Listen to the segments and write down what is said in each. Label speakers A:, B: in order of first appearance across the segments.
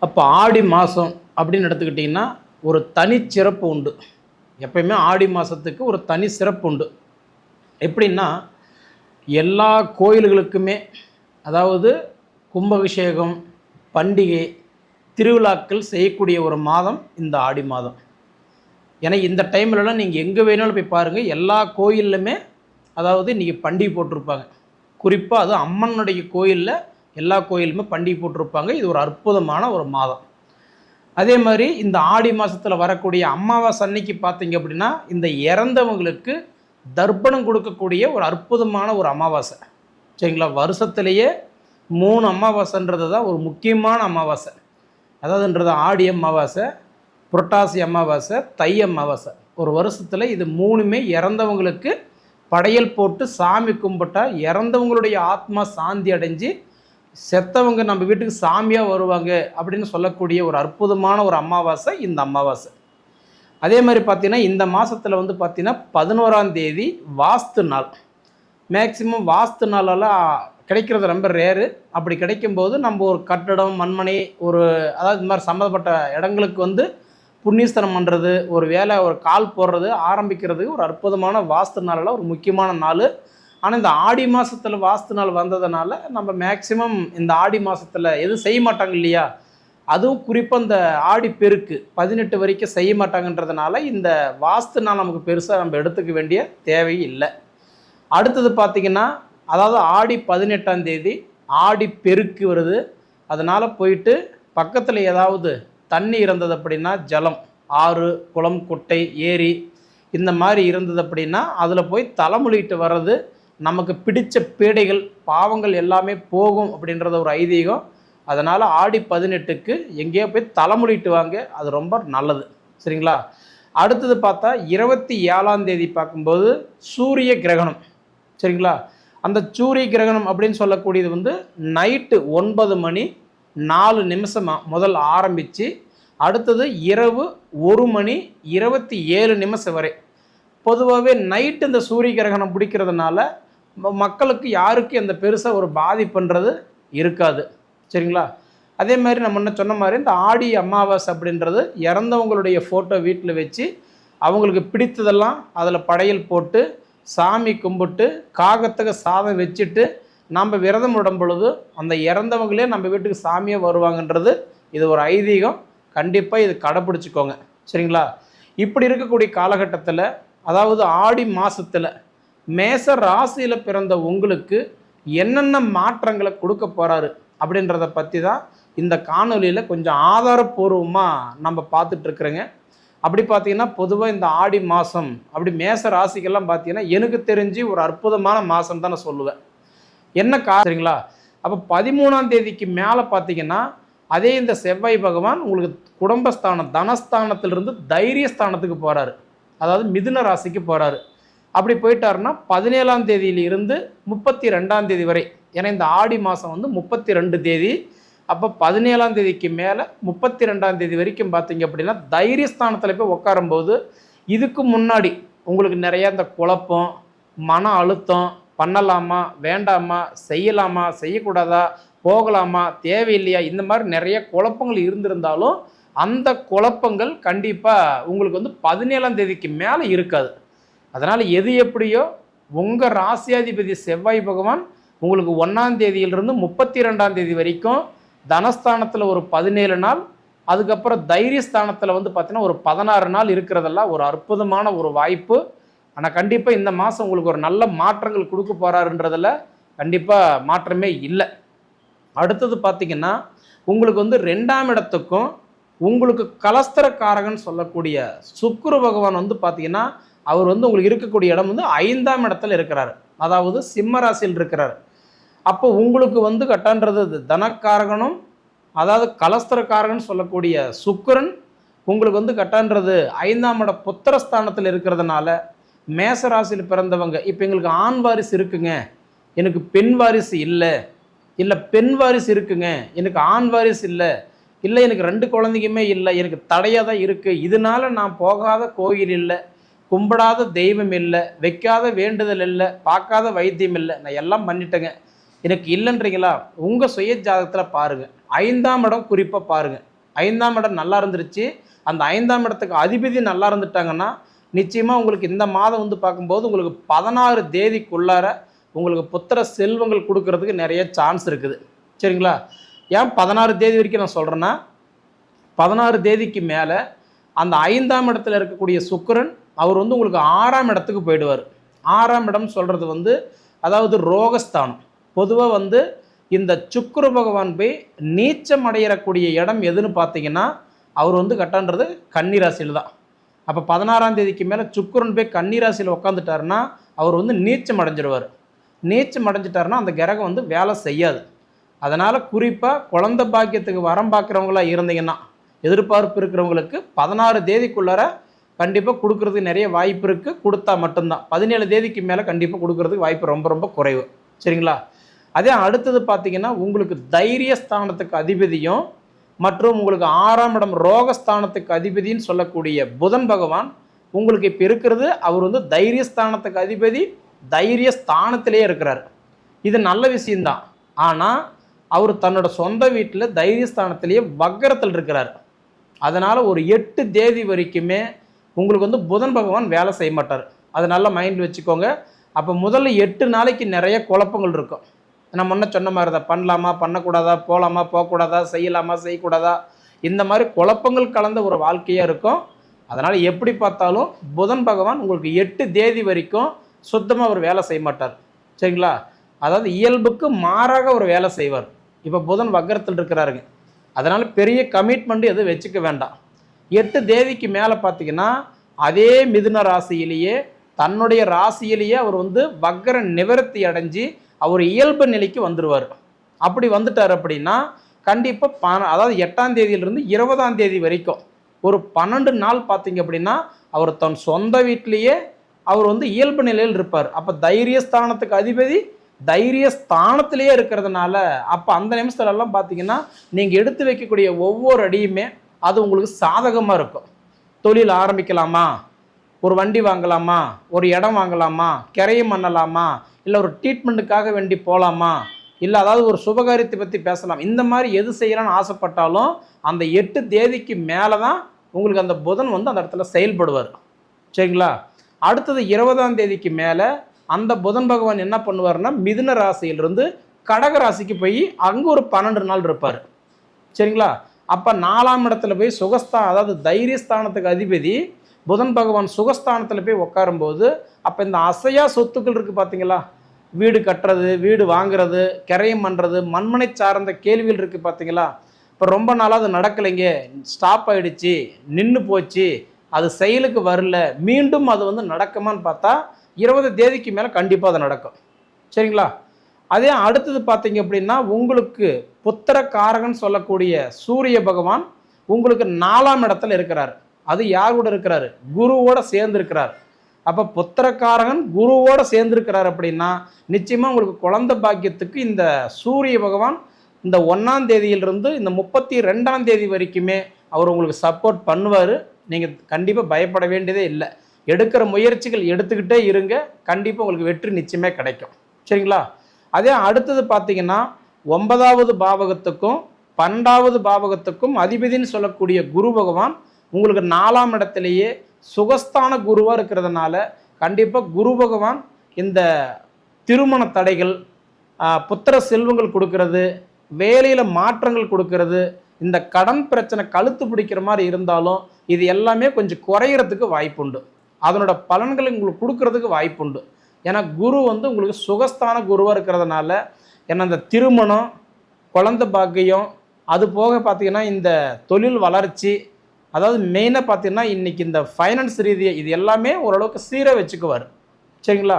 A: அப்போ ஆடி மாதம் அப்படின்னு எடுத்துக்கிட்டிங்கன்னா ஒரு தனிச்சிறப்பு உண்டு. எப்பயுமே ஆடி மாதத்துக்கு ஒரு தனி சிறப்பு உண்டு. எப்படின்னா எல்லா கோயில்களுக்குமே அதாவது கும்பாபிஷேகம், பண்டிகை, திருவிழாக்கள் செய்யக்கூடிய ஒரு மாதம் இந்த ஆடி மாதம். ஏன்னா இந்த டைம்லலாம் நீங்கள் எங்கே வேணாலும் போய் பாருங்கள், எல்லா கோயில்லுமே அதாவது இன்றைக்கி பண்டிகை போட்டிருப்பாங்க. குறிப்பாக அது அம்மனுடைய கோயிலில் எல்லா கோயிலுமே பண்டிகை போட்டிருப்பாங்க. இது ஒரு அற்புதமான ஒரு மாதம். அதே மாதிரி இந்த ஆடி மாதத்தில் வரக்கூடிய அமாவாசை அன்னைக்கு பார்த்தீங்க அப்படின்னா இந்த இறந்தவங்களுக்கு தர்ப்பணம் கொடுக்கக்கூடிய ஒரு அற்புதமான ஒரு அமாவாசை. சரிங்களா? வருஷத்துலேயே 3 அமாவாசைன்றது தான் ஒரு முக்கியமான அமாவாசை. அதாவதுன்றது ஆடி அமாவாசை, புரட்டாசி அமாவாசை, தை அமாவாசை. ஒரு வருஷத்தில் இது 3மே இறந்தவங்களுக்கு படையல் போட்டு சாமி கும்பிட்டா இறந்தவங்களுடைய ஆத்மா சாந்தி அடைஞ்சு செத்தவங்க நம்ம வீட்டுக்கு சாமியாக வருவாங்க அப்படின்னு சொல்லக்கூடிய ஒரு அற்புதமான ஒரு அமாவாசை இந்த அமாவாசை. அதே மாதிரி பார்த்திங்கன்னா இந்த மாதத்தில் வந்து பார்த்திங்கன்னா 11ஆம் தேதி வாஸ்து நாள். மேக்சிமம் வாஸ்து நாளெல்லாம் கிடைக்கிறது ரொம்ப ரேரு. அப்படி கிடைக்கும்போது நம்ம ஒரு கட்டடம், மண்மனை, ஒரு அதாவது இந்த மாதிரி சம்மந்தப்பட்ட இடங்களுக்கு வந்து புண்ணியஸ்தனம் பண்ணுறது, ஒரு வேலை, ஒரு கால் போடுறது ஆரம்பிக்கிறதுக்கு ஒரு அற்புதமான வாஸ்து நாளில் ஒரு முக்கியமான நாள். ஆனால் இந்த ஆடி மாதத்தில் வாஸ்து நாள் வந்ததுனால நம்ம மேக்சிமம் இந்த ஆடி மாதத்தில் எதுவும் செய்ய மாட்டாங்க இல்லையா? அதுவும் குறிப்பாக இந்த ஆடி பெருக்கு 18 வரைக்கும் செய்ய மாட்டாங்கன்றதுனால இந்த வாஸ்து நாள் நமக்கு பெருசாக நம்ம எடுத்துக்க வேண்டிய தேவை இல்லை. அடுத்தது பார்த்திங்கன்னா அதாவது ஆடி 18ஆம் தேதி ஆடி பெருக்கு வருது. அதனால் போயிட்டு பக்கத்தில் ஏதாவது தண்ணி இருந்தது அப்படின்னா, ஜலம், ஆறு, குளம், குட்டை, ஏரி இந்த மாதிரி இருந்தது அப்படின்னா அதில் போய் தலைமுழிட்டு வர்றது நமக்கு பிடிச்ச பீடைகள், பாவங்கள் எல்லாமே போகும் அப்படின்றத ஒரு ஐதீகம். அதனால் ஆடி 18க்கு எங்கேயோ போய் தலைமுழிட்டு வாங்க, அது ரொம்ப நல்லது. சரிங்களா? அடுத்தது பார்த்தா 27ஆம் தேதி பார்க்கும்போது சூரிய கிரகணம். சரிங்களா? அந்த சூரிய கிரகணம் அப்படின்னு சொல்லக்கூடியது வந்து நைட்டு 9 மணி 4 நிமிஷமாக முதல் ஆரம்பித்து அடுத்தது இரவு 1 மணி 27 நிமிஷம் வரை. பொதுவாகவே நைட்டு இந்த சூரிய கிரகணம் பிடிக்கிறதுனால மக்களுக்கு யாருக்கும் எந்த பெருசாக ஒரு பாதிப்புன்றது இருக்காது. சரிங்களா? அதே மாதிரி நம்ம என்ன சொன்ன மாதிரி இந்த ஆடி அமாவாசை அப்படின்றது இறந்தவங்களுடைய ஃபோட்டோ வீட்டில் வச்சு அவங்களுக்கு பிடித்ததெல்லாம் அதில் படையல் போட்டு சாமி கும்பிட்டு காகத்துக்கு சாதம் வச்சுட்டு நம்ம விரதம் விடும் பொழுது அந்த இறந்தவங்களே நம்ம வீட்டுக்கு சாமியாக வருவாங்கன்றது இது ஒரு ஐதீகம். கண்டிப்பாக இது கடைப்பிடிச்சிக்கோங்க. சரிங்களா? இப்படி இருக்கக்கூடிய காலகட்டத்தில் அதாவது ஆடி மாதத்தில் மேச ராசியில் பிறந்த உங்களுக்கு என்னென்ன மாற்றங்களை கொடுக்க போகிறாரு அப்படின்றத பற்றி தான் இந்த காணொலியில் கொஞ்சம் ஆதாரப்பூர்வமாக நம்ம பார்த்துட்ருக்குறோங்க. அப்படி பார்த்திங்கன்னா பொதுவாக இந்த ஆடி மாதம் அப்படி மேச ராசிக்கெல்லாம் பார்த்திங்கன்னா எனக்கு தெரிஞ்சு ஒரு அற்புதமான மாதம் தான் நான் சொல்லுவேன். என்ன சரிங்களா? அப்போ 13ஆம் தேதிக்கு மேலே பார்த்திங்கன்னா அதே இந்த செவ்வாய் பகவான் உங்களுக்கு குடும்பஸ்தானம், தனஸ்தானத்திலிருந்து தைரியஸ்தானத்துக்கு போகிறாரு. அதாவது மிதுன ராசிக்கு போகிறாரு. அப்படி போயிட்டாருன்னா 17ஆம் தேதியிலிருந்து 32ஆம் தேதி வரை, ஏன்னா இந்த ஆடி மாதம் வந்து 32 தேதி. அப்போ 17ஆம் தேதிக்கு மேலே 32ஆம் தேதி வரைக்கும் பார்த்தீங்க அப்படின்னா தைரியஸ்தானத்தில் போய் உட்காரும்போது இதுக்கு முன்னாடி உங்களுக்கு நிறையா இந்த குழப்பம், மன அழுத்தம், பண்ணலாமா வேண்டாமா, செய்யலாமா செய்யக்கூடாதா, போகலாமா தேவையில்லையா, இந்த மாதிரி நிறைய குழப்பங்கள் இருந்திருந்தாலும் அந்த குழப்பங்கள் கண்டிப்பாக உங்களுக்கு வந்து 17ஆம் தேதிக்கு மேலே இருக்காது. அதனால் எது எப்படியோ உங்கள் ராசியாதிபதி செவ்வாய் பகவான் உங்களுக்கு 1ஆம் தேதியிலிருந்து 32ஆம் தேதி வரைக்கும் தனஸ்தானத்தில் ஒரு 17 நாள், அதுக்கப்புறம் தைரியஸ்தானத்தில் வந்து பார்த்திங்கன்னா ஒரு 16 நாள் இருக்கிறதெல்லாம் ஒரு அற்புதமான ஒரு வாய்ப்பு. ஆனால் கண்டிப்பாக இந்த மாதம் உங்களுக்கு ஒரு நல்ல மாற்றங்கள் கொடுக்க போகிறாருன்றதில் கண்டிப்பாக மாற்றமே இல்லை. அடுத்தது பார்த்திங்கன்னா உங்களுக்கு வந்து 2ஆம் இடத்துக்கும் உங்களுக்கு கலஸ்தரக்காரகன் சொல்லக்கூடிய சுக்கிர பகவான் வந்து பார்த்திங்கன்னா அவர் வந்து உங்களுக்கு இருக்கக்கூடிய இடம் வந்து 5ஆம் இடத்துல இருக்கிறார். அதாவது சிம்ம ராசியில் இருக்கிறார். அப்போ உங்களுக்கு வந்து கட்டான்றது தனக்காரகனும் அதாவது கலஸ்தரக்காரகன் சொல்லக்கூடிய சுக்கிரன் உங்களுக்கு வந்து கட்டான்றது 5ஆம் இட புத்திரஸ்தானத்தில் இருக்கிறதுனால மேச ராசியில் பிறந்தவங்க இப்போ எங்களுக்கு ஆண் வாரிசு இருக்குங்க, எனக்கு பெண் வாரிசு இல்லை, இல்லை பெண் வாரிசு இருக்குங்க எனக்கு ஆண் வாரிசு இல்லை, இல்லை எனக்கு 2 குழந்தைக்குமே இல்லை, எனக்கு தடையாக தான் இருக்குது, இதனால நான் போகாத கோயில் இல்லை, கும்பிடாத தெய்வம் இல்லை, வைக்காத வேண்டுதல் இல்லை, பார்க்காத வைத்தியம் இல்லை, நான் எல்லாம் பண்ணிட்டேங்க, எனக்கு இல்லைன்றீங்களா? உங்கள் சுய ஜாதகத்தில் பாருங்கள், 5ஆம் இடம் குறிப்பாக பாருங்கள். 5ஆம் இடம் நல்லா இருந்துருச்சு, அந்த 5ஆம் இடத்துக்கு அதிபதி நல்லா இருந்துட்டாங்கன்னா நிச்சயமாக உங்களுக்கு இந்த மாதம் வந்து பார்க்கும்போது உங்களுக்கு 16 தேதிக்குள்ளார உங்களுக்கு புத்திர செல்வங்கள் கொடுக்கறதுக்கு நிறைய சான்ஸ் இருக்குது. சரிங்களா? ஏன் 16 தேதி வரைக்கும் நான் சொல்கிறேன்னா, 16 தேதிக்கு மேலே அந்த 5ஆம் இடத்துல இருக்கக்கூடிய சுக்கிரன் அவர் வந்து உங்களுக்கு 6ஆம் இடத்துக்கு போயிடுவார். 6ஆம் இடம் சொல்கிறது வந்து அதாவது ரோகஸ்தானம். பொதுவாக வந்து இந்த சுக்கிர பகவான் போய் நீச்சம் அடையக்கூடிய இடம் எதுன்னு பார்த்தீங்கன்னா, அவர் வந்து கட்டான்றது கன்னிராசியில் தான். அப்போ 16ஆம் தேதிக்கு மேலே சுக்கிரன் போய் கன்னிராசியில் உட்காந்துட்டாருன்னா அவர் வந்து நீச்சம் அடைஞ்சிடுவார். நீச்சம் அடைஞ்சிட்டாருன்னா அந்த கிரகம் வந்து வேலை செய்யாது. அதனால் குறிப்பாக குழந்தை பாக்கியத்துக்கு வரம் பார்க்குறவங்களா இருந்தீங்கன்னா, எதிர்பார்ப்பு இருக்கிறவங்களுக்கு 16 தேதிக்குள்ளார கண்டிப்பாக கொடுக்குறதுக்கு நிறைய வாய்ப்பு இருக்குது. கொடுத்தா மட்டும்தான். 17 தேதிக்கு மேலே கண்டிப்பாக கொடுக்குறதுக்கு வாய்ப்பு ரொம்ப ரொம்ப குறைவு. சரிங்களா? அதே அடுத்தது பார்த்தீங்கன்னா, உங்களுக்கு தைரியஸ்தானத்துக்கு அதிபதியும் மற்றும் உங்களுக்கு 6ஆம் இடம் ரோகஸ்தானத்துக்கு அதிபதின்னு சொல்லக்கூடிய புதன் பகவான் உங்களுக்கு இப்போ இருக்கிறது. அவர் வந்து தைரியஸ்தானத்துக்கு அதிபதி, தைரியஸ்தானத்திலே இருக்கிறார். இது நல்ல விஷயம்தான். ஆனால் அவர் தன்னோட சொந்த வீட்டில் தைரியஸ்தானத்திலேயே வக்கரத்தில் இருக்கிறார். அதனால் ஒரு 8 தேதி வரைக்குமே உங்களுக்கு வந்து புதன் பகவான் வேலை செய்ய மாட்டார். அதை நல்லா மைண்டில் வச்சுக்கோங்க. அப்போ முதல்ல 8 நாளைக்கு நிறைய குழப்பங்கள் இருக்கும். நான் முன்ன சொன்ன மாதிரி தான், பண்ணலாமா பண்ணக்கூடாதா, போகலாமா போகக்கூடாதா, செய்யலாமா செய்யக்கூடாதா, இந்த மாதிரி குழப்பங்கள் கலந்த ஒரு வாழ்க்கையாக இருக்கும். அதனால் எப்படி பார்த்தாலும் புதன் பகவான் உங்களுக்கு 8 தேதி வரைக்கும் சுத்தமாக அவர் வேலை செய்ய மாட்டார். சரிங்களா? அதாவது இயல்புக்கு மாறாக ஒரு வேலை செய்வார். இப்போ புதன் வக்கரத்தில் இருக்கிறாருங்க. அதனால் பெரிய கமிட்மெண்ட் எதுவும் வச்சுக்க வேண்டாம். 8 தேதிக்கு மேலே பார்த்தீங்கன்னா அதே மிதுன ராசியிலேயே தன்னுடைய ராசியிலேயே அவர் வந்து வக்கர நிவர்த்தி அடைஞ்சு அவர் இயல்பு நிலைக்கு வந்துடுவார். அப்படி வந்துட்டார் அப்படின்னா கண்டிப்பாக அதாவது 8ஆம் தேதியிலிருந்து 20ஆம் தேதி வரைக்கும் ஒரு 12 நாள் பார்த்தீங்க அப்படின்னா அவர் தன் சொந்த வீட்டிலேயே அவர் வந்து இயல்பு நிலையில் இருப்பார். அப்போ தைரியஸ்தானத்துக்கு அதிபதி தைரியஸ்தானத்திலேயே இருக்கிறதுனால அப்போ அந்த நிமிஷத்துலலாம் பார்த்தீங்கன்னா நீங்கள் எடுத்து வைக்கக்கூடிய ஒவ்வொரு அடியுமே அது உங்களுக்கு சாதகமாக இருக்கும். தொழில் ஆரம்பிக்கலாமா, ஒரு வண்டி வாங்கலாமா, ஒரு இடம் வாங்கலாமா, கிரையம் பண்ணலாமா, இல்லை ஒரு ட்ரீட்மெண்ட்டுக்காக வேண்டி போகலாமா, இல்லை அதாவது ஒரு சுபகாரியத்தை பற்றி பேசலாம், இந்த மாதிரி எது செய்யலாம்னு ஆசைப்பட்டாலும் அந்த 8 தேதிக்கு மேலே தான் உங்களுக்கு அந்த புதன் வந்து அந்த இடத்துல செயல்படுவார். சரிங்களா? அடுத்தது 20ஆம் தேதிக்கு மேலே அந்த புதன் பகவான் என்ன பண்ணுவார்னா மிதுன ராசியிலிருந்து கடக ராசிக்கு போய் அங்கே ஒரு 12 நாள் இருப்பார். சரிங்களா? அப்போ 4ஆம் இடத்துல போய் அதாவது தைரியஸ்தானத்துக்கு அதிபதி புதன் பகவான் சுகஸ்தானத்தில் போய் உட்காரும்போது அப்போ இந்த அசையா சொத்துக்கள் இருக்குது பார்த்தீங்களா, வீடு கட்டுறது, வீடு வாங்குறது, கிரையம் பண்ணுறது, மண்மனை சார்ந்த கேள்விகள் இருக்குது பார்த்தீங்களா. இப்போ ரொம்ப நாளாக அது நடக்கலைங்க, ஸ்டாப் ஆகிடுச்சு, நின்று போச்சு, அது செயலுக்கு வரல, மீண்டும் அது வந்து நடக்குமான்னு பார்த்தா 20 தேதிக்கு மேலே கண்டிப்பாக அது நடக்கும். சரிங்களா? அதே அடுத்தது பார்த்தீங்க அப்படின்னா உங்களுக்கு புத்திர காரகன் சொல்லக்கூடிய சூரிய பகவான் உங்களுக்கு 4ஆம் இடத்துல இருக்கிறார். அது யார் கூட இருக்கிறாரு? குருவோட சேர்ந்து இருக்கிறார். அப்போ புத்திரக்காரகன் குருவோட சேர்ந்துருக்கிறார் அப்படின்னா நிச்சயமாக உங்களுக்கு குழந்தை பாக்கியத்துக்கு இந்த சூரிய பகவான் இந்த 1ஆம் தேதியிலிருந்து இந்த 32ஆம் தேதி வரைக்குமே அவர் உங்களுக்கு சப்போர்ட் பண்ணுவார். நீங்கள் கண்டிப்பாக பயப்பட வேண்டியதே இல்லை. எடுக்கிற முயற்சிகள் எடுத்துக்கிட்டே இருங்க, கண்டிப்பாக உங்களுக்கு வெற்றி நிச்சயமே கிடைக்கும். சரிங்களா? அதே அடுத்தது பார்த்தீங்கன்னா 9வது பாவகத்துக்கும் 12வது பாவகத்துக்கும் அதிபதினு சொல்லக்கூடிய குரு பகவான் உங்களுக்கு 4ஆம் இடத்திலேயே சுகஸ்தான குருவாக இருக்கிறதுனால கண்டிப்பாக குரு பகவான் இந்த திருமண தடைகள், புத்திர செல்வங்கள் கொடுக்கறது, வேலையில் மாற்றங்கள் கொடுக்கறது, இந்த கடன் பிரச்சனை கழுத்து பிடிக்கிற மாதிரி இருந்தாலும் இது எல்லாமே கொஞ்சம் குறையிறதுக்கு வாய்ப்புண்டு. அதனோட பலன்களை உங்களுக்கு கொடுக்கறதுக்கு வாய்ப்புண்டு. ஏன்னா குரு வந்து உங்களுக்கு சுகஸ்தான குருவாக இருக்கிறதுனால ஏன்னா இந்த திருமணம், குழந்தை பாக்கியம், அது போக பார்த்தீங்கன்னா இந்த தொழில் வளர்ச்சி, அதாவது மெயினாக பார்த்தீங்கன்னா இன்றைக்கி இந்த ஃபைனான்ஸ் ரீதியாக இது எல்லாமே ஓரளவுக்கு சீராக வச்சுக்குவார். சரிங்களா?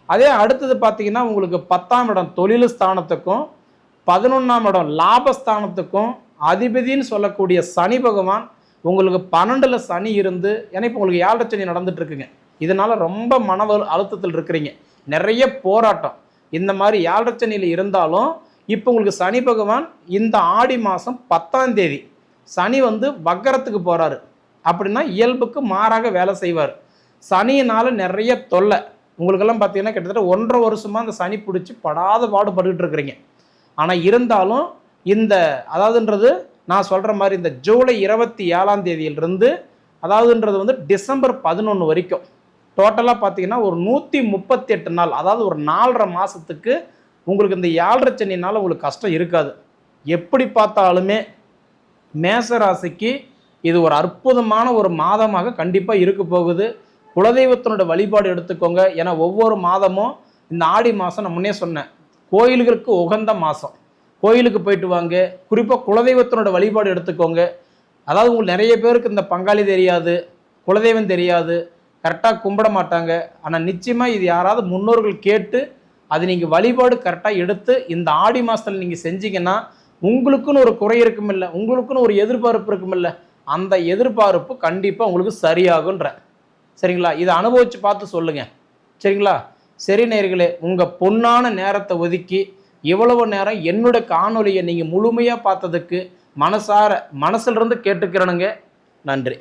A: அதே அடுத்தது பார்த்தீங்கன்னா உங்களுக்கு 10ஆம் இடம் தொழில் ஸ்தானத்துக்கும் 11ஆம் இடம் லாபஸ்தானத்துக்கும் அதிபதினு சொல்லக்கூடிய சனி பகவான் உங்களுக்கு 12ல் சனி இருந்து, ஏன்னா இப்போ உங்களுக்கு 7 சனி நடந்துட்டு இருக்குங்க. இதனால் ரொம்ப மன அழுத்தத்தில் இருக்கிறீங்க, நிறைய போராட்டம். இந்த மாதிரி 7 சனியில் இருந்தாலும் இப்போ உங்களுக்கு சனி பகவான் இந்த ஆடி மாதம் 10ஆம் தேதி சனி வந்து வக்கரத்துக்கு போகிறாரு. அப்படின்னா இயல்புக்கு மாறாக வேலை செய்வார். சனியினால் நிறைய தொல்லை உங்களுக்கெல்லாம் பார்த்தீங்கன்னா கிட்டத்தட்ட 1.5 வருஷமாக அந்த சனி பிடிச்சி படாத பாடுபட்டுக்கிட்டு இருக்கிறீங்க. ஆனால் இருந்தாலும் இந்த அதாவதுன்றது நான் சொல்கிற மாதிரி இந்த ஜூலை 27ஆம் தேதியிலிருந்து அதாவதுன்றது வந்து டிசம்பர் 11 வரைக்கும் டோட்டலாக பார்த்தீங்கன்னா ஒரு 138 நாள், அதாவது ஒரு 4.5 மாதத்துக்கு உங்களுக்கு இந்த 7.5 சனினால் உங்களுக்கு கஷ்டம் இருக்காது. எப்படி பார்த்தாலுமே மேச ராசிக்கு இது ஒரு அற்புதமான ஒரு மாதமாக கண்டிப்பாக இருக்க போகுது. குலதெய்வத்தினோட வழிபாடு எடுத்துக்கோங்க. ஏன்னா ஒவ்வொரு மாதமும் இந்த ஆடி மாதம் நான் முன்னே சொன்னேன், கோயில்களுக்கு உகந்த மாதம். கோயிலுக்கு போயிட்டு வாங்க. குறிப்பாக குலதெய்வத்தினோட வழிபாடு எடுத்துக்கோங்க. அதாவது உங்களுக்கு நிறைய பேருக்கு இந்த பங்காளி தெரியாது, குலதெய்வம் தெரியாது, கரெக்டாக கும்பிட மாட்டாங்க. ஆனால் நிச்சயமாக இது யாராவது முன்னோர்கள் கேட்டு அது நீங்கள் வழிபாடு கரெக்டாக எடுத்து இந்த ஆடி மாதத்தில் நீங்கள் செஞ்சீங்கன்னா உங்களுக்குன்னு ஒரு குறை இருக்குமில்ல, உங்களுக்குன்னு ஒரு எதிர்பார்ப்பு இருக்குமில்ல, அந்த எதிர்பார்ப்பு கண்டிப்பாக உங்களுக்கு சரியாகுன்ற. சரிங்களா? இதை அனுபவித்து பார்த்து சொல்லுங்கள். சரிங்களா? சரி நேயர்களே, உங்கள் பொன்னான நேரத்தை ஒதுக்கி இவ்வளவு நேரம் என்னோட காணொலியை நீங்கள் முழுமையாக பார்த்ததுக்கு மனசிலிருந்து கேட்டுக்கிறனுங்க. நன்றி.